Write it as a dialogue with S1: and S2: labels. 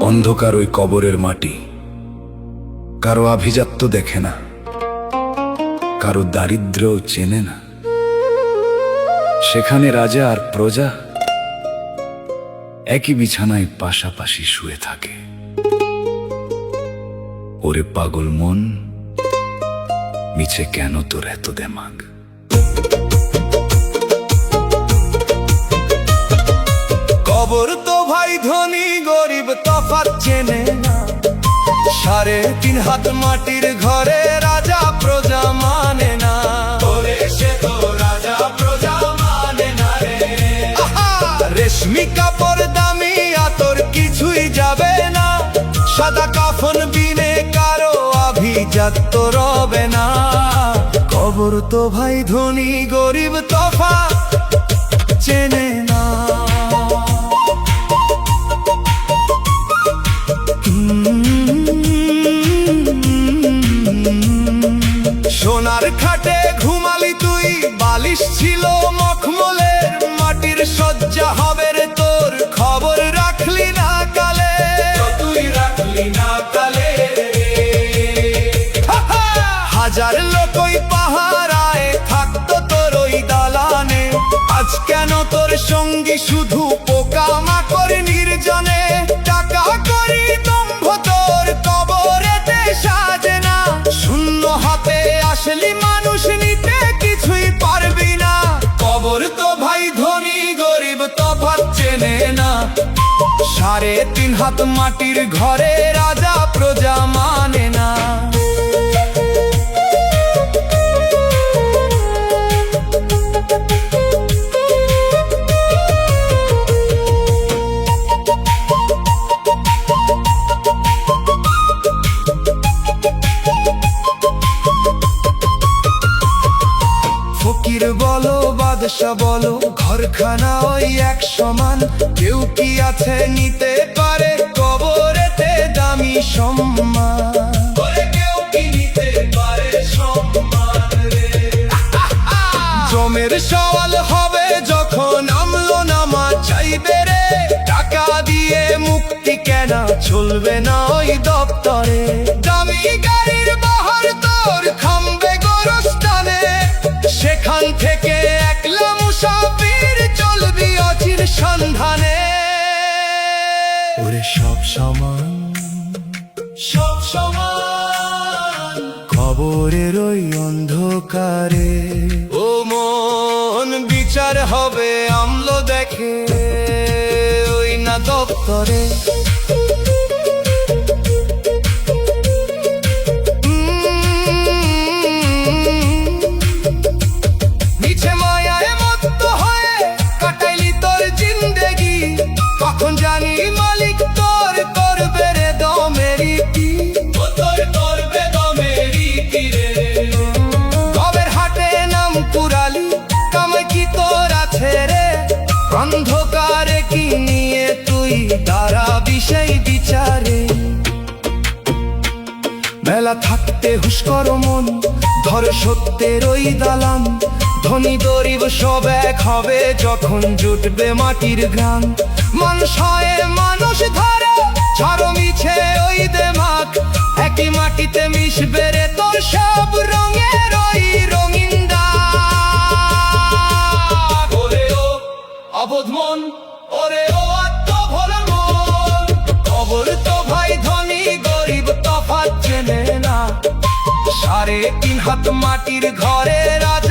S1: অন্ধকার ওই কবরের মাটি কারো আভিজাত্য দেখে না, কারো দারিদ্র চেনে না। সেখানে রাজা আর প্রজা একই বিছানায় পাশাপাশি শুয়ে থাকে। ওরে পাগল মন, মিছে কেন তোর এত দেমাগ?
S2: কবর তো ভাই ধনী গরিব তফাৎ চেনে না। 3.5 হাত মাটির ঘরে রাজা প্রজা মানে না। সে তো রাজা প্রজা মানে না রে। রেশমি কাপড় দামি আতর কিছুই যাবে না। সাদা কাফন বিনে কারো আভিজাত্য রবে না। কবর তো ভাই ধনী গরিব তফাৎ চেনে না। সোনার খাটে ঘুমালি তুই, বালিশ ছিল মখমলের। মাটির শয্যা হবে রে তোর, খবর রাখলি না কালে। তুই রাখলি না কালে। হাজার লোক ওই পাহারায় থাকতো তোর ওই দালানে। আজ কেন তোর সঙ্গী শুধু পোকা মাকড় নির্জনে? টাকা করি দম্ভ তোর কবরেতে সাজে না। শূন্য হাতে আসলি মানুষ নিতে কিছুই পারবি না। কবর তো ভাই ধনী গরিব তফাৎ চেনে না। 3.5 হাত মাটির ঘরে রাজা প্রজা মানে না। ফকির বলো বাদশা বলো, ঘরখানা ওই এক সমান। কেউ কি আছে নিতে পারে কবরেতে দামি সম্মান? কেউ কি নিতে পারে সম্মান রে? জমের সওয়াল হবে যখন আমল নামা চাইবে রে। টাকা দিয়ে মুক্তি কেনা চলবে না ওই দপ্তরে। দামি গাড়ির বাহার তোর খামবে গোরস্থানে। সেখান থেকে একলা মুসাফির চলবি অচির সন্ধানে। ওরে সব সমান, সব সমান কবরের ওই অন্ধকারে। ও মন, বিচার হবে আমল দেখে, ওই না দপ্তরে। কখন জানি মালিক তোর করবে রে দমেরি কি? তোর করবে দমেরি কি রে? কবের হাটে নাম পুরালি, কামে কি তোর আছে রে? অন্ধকারে কি নিয়ে তুই দাঁড়াবি সেই বিচারে? বেলা থাকতে হুশ করো মন, ধর সত্যের ওই দালান। ধনী গরিব সব এক হবে যখন জুটবে মাটির গ্রাম। মানুষ হয় মানুষ ধরো, ছাড়ো মিছে ওই দেমাক। একই মাটিতে মিশবে রে তোর সব রঙের ওই রঙিন দাগ। ওরে ও অবোধ মন, ওরে ও আত্মভোলা মন। কবর তো ভাই ধনী গরিব তফাৎ চেনে না। 3.5 হাত মাটির ঘরে রাজা